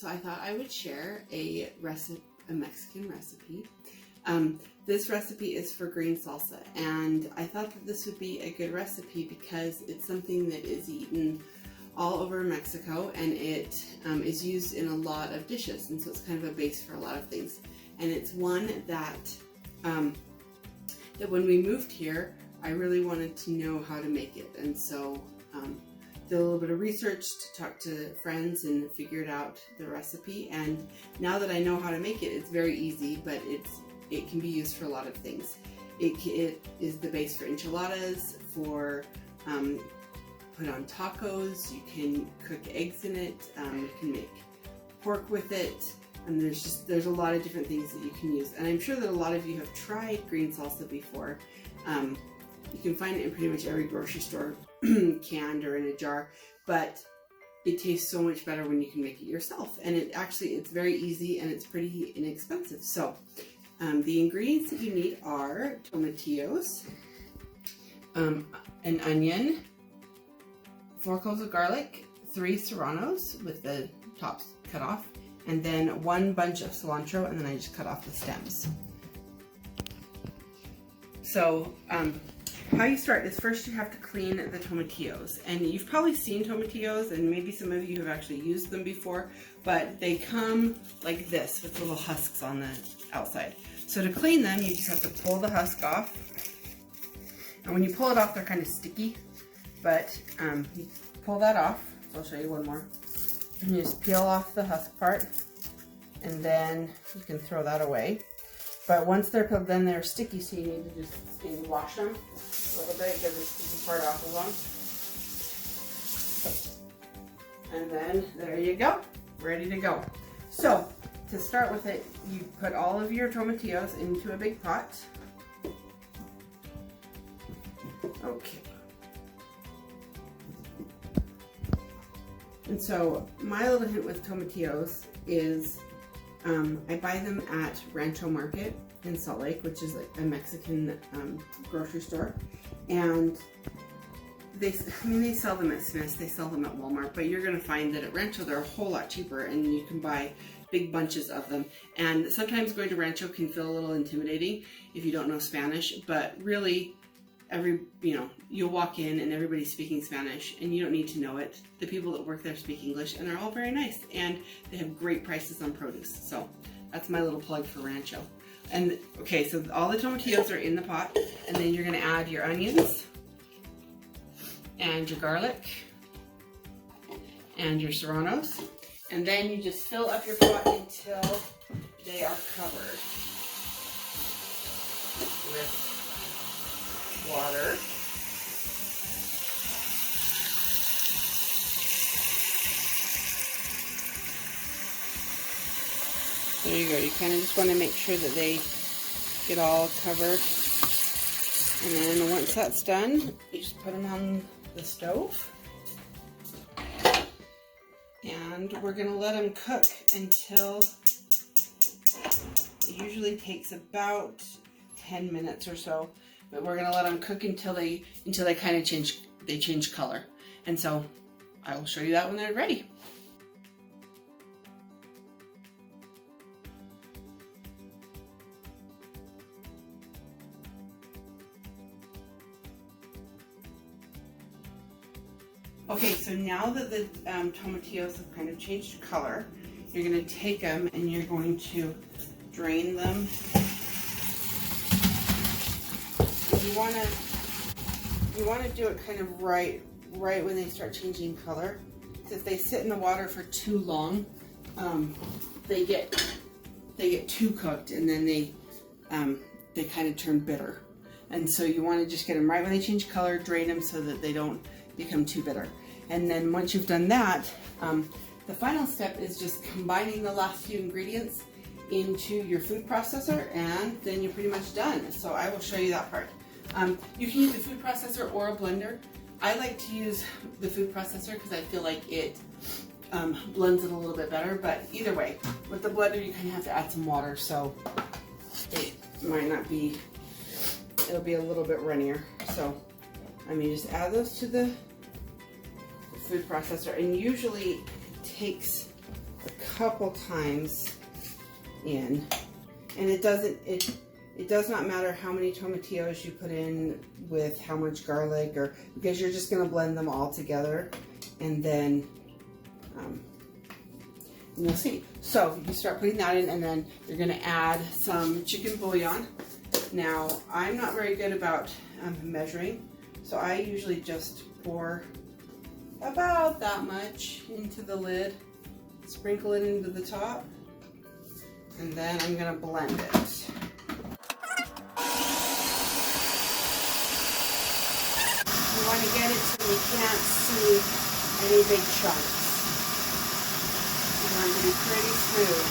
so I thought I would share a Mexican recipe. This recipe is for green salsa, and I thought that this would be a good recipe because it's something that is eaten all over Mexico, and it is used in a lot of dishes, and so it's kind of a base for a lot of things. And it's one that that when we moved here, I really wanted to know how to make it, and so did a little bit of research to talk to friends and figured out the recipe. And now that I know how to make it, it's very easy, but it can be used for a lot of things. It is the base for enchiladas, for put on tacos. You can cook eggs in it. You can make pork with it. And there's a lot of different things that you can use. And I'm sure that a lot of you have tried green salsa before. You can find it in pretty much every grocery store, canned or in a jar, but it tastes so much better when you can make it yourself. And it's very easy and it's pretty inexpensive. So the ingredients that you need are tomatillos, an onion, 4 cloves of garlic, 3 serranos with the tops cut off, and then 1 bunch of cilantro, and then I just cut off the stems. So how you start is first you have to clean the tomatillos, and you've probably seen tomatillos, and maybe some of you have actually used them before, but they come like this with little husks on the outside. So to clean them, you just have to pull the husk off, and when you pull it off, they're kind of sticky, but you pull that off. So I'll show you one more. And you just peel off the husk part, and then you can throw that away. But once they're peeled, then they're sticky, so you need to just wash them a little bit, get the sticky part off of them. And then there you go, ready to go. So to start with it, you put all of your tomatillos into a big pot. Okay. And so my little hint with tomatillos is I buy them at Rancho Market in Salt Lake, which is like a Mexican grocery store. And they sell them at Smith's, they sell them at Walmart, but you're gonna find that at Rancho they're a whole lot cheaper, and you can buy big bunches of them. And sometimes going to Rancho can feel a little intimidating if you don't know Spanish, but really you'll walk in and everybody's speaking Spanish, and you don't need to know it. The people that work there speak English, and they're all very nice, and they have great prices on produce. So that's my little plug for Rancho. And okay, so all the tomatillos are in the pot, and then you're gonna add your onions and your garlic and your serranos, and then you just fill up your pot until they are covered with water. There you go. You kind of just want to make sure that they get all covered. And then once that's done, you just put them on the stove. And we're going to let them cook until it usually takes about 10 minutes or so. But we're gonna let them cook until they kind of change color. And so I will show you that when they're ready. Okay, so now that the tomatillos have kind of changed color, you're gonna take them and you're going to drain them. You want to do it kind of right when they start changing color. Because if they sit in the water for too long, they get too cooked, and then they kind of turn bitter. And so you want to just get them right when they change color, drain them so that they don't become too bitter. And then once you've done that, the final step is just combining the last few ingredients into your food processor, and then you're pretty much done. So I will show you that part. You can use a food processor or a blender. I like to use the food processor because I feel like it blends it a little bit better, but either way, with the blender you kind of have to add some water, so it might not be, it'll be a little bit runnier. So you just add those to the food processor, and usually it takes a couple times in, and it does not matter how many tomatillos you put in with how much garlic, or because you're just going to blend them all together, and then you'll see. So you start putting that in, and then you're going to add some chicken bouillon. Now, I'm not very good about measuring, so I usually just pour about that much into the lid, sprinkle it into the top, and then I'm going to blend it. You want to get it so you can't see any big chunks. You want it to be pretty smooth.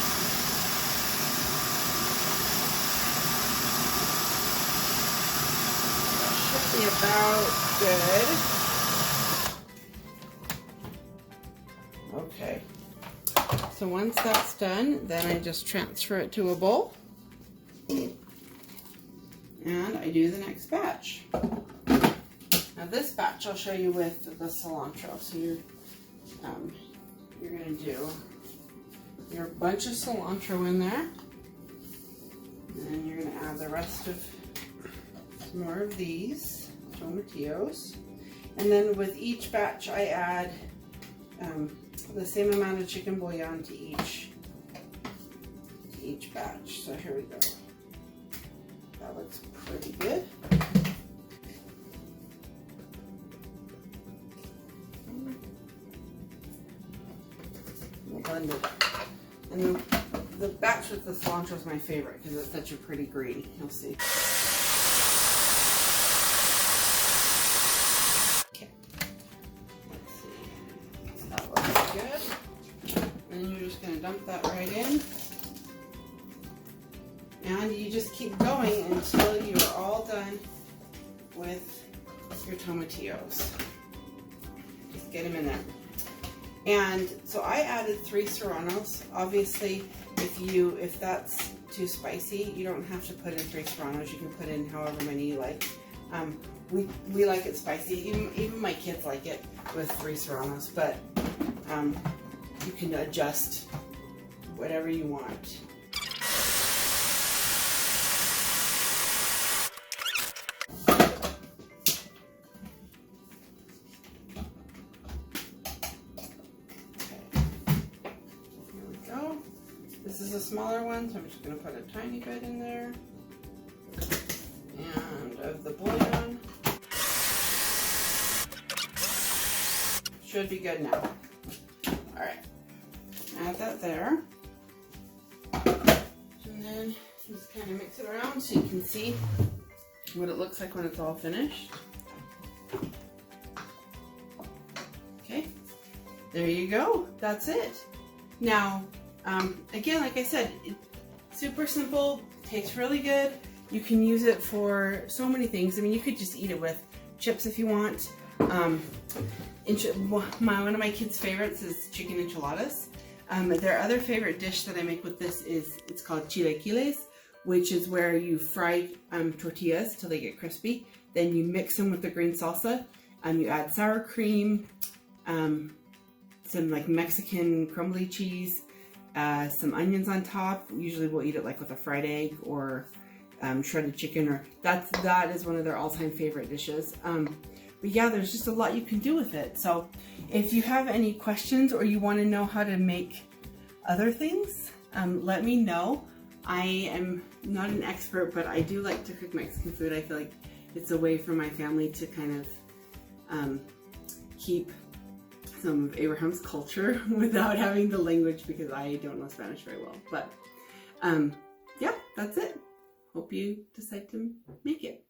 That should be about good. Okay. So once that's done, then I just transfer it to a bowl. And I do the next batch. Now this batch I'll show you with the cilantro. So you're going to do your bunch of cilantro in there, and then you're going to add the rest of some more of these tomatillos. And then with each batch I add the same amount of chicken bouillon to each batch. So here we go. That looks pretty good. We'll blend it. And the batch with the cilantro is my favorite because it's such a pretty green. You'll see. Okay. Let's see. That looks good. And then you're just going to dump that right in. And you just keep going until you are all done with your tomatillos. Just get them in there. And so I added 3 serranos. Obviously, if that's too spicy, you don't have to put in 3 serranos. You can put in however many you like. We like it spicy. Even my kids like it with 3 serranos, but you can adjust whatever you want. This is a smaller one, so I'm just going to put a tiny bit in there. And of the bouillon. Should be good now. Alright. Add that there. And then just kind of mix it around so you can see what it looks like when it's all finished. Okay. There you go. That's it. Now, again, like I said, it's super simple, tastes really good. You can use it for so many things. I mean, you could just eat it with chips if you want. One of my kids' favorites is chicken enchiladas. Their other favorite dish that I make with this it's called chilaquiles, which is where you fry tortillas till they get crispy. Then you mix them with the green salsa. You add sour cream, some like Mexican crumbly cheese, some onions on top. Usually we'll eat it like with a fried egg or shredded chicken, or that is one of their all-time favorite dishes. But yeah, there's just a lot you can do with it. So if you have any questions or you want to know how to make other things, let me know. I am not an expert, but I do like to cook Mexican food. I feel like it's a way for my family to kind of keep some of Abraham's culture without having the language, because I don't know Spanish very well. But yeah, that's it. Hope you decide to make it.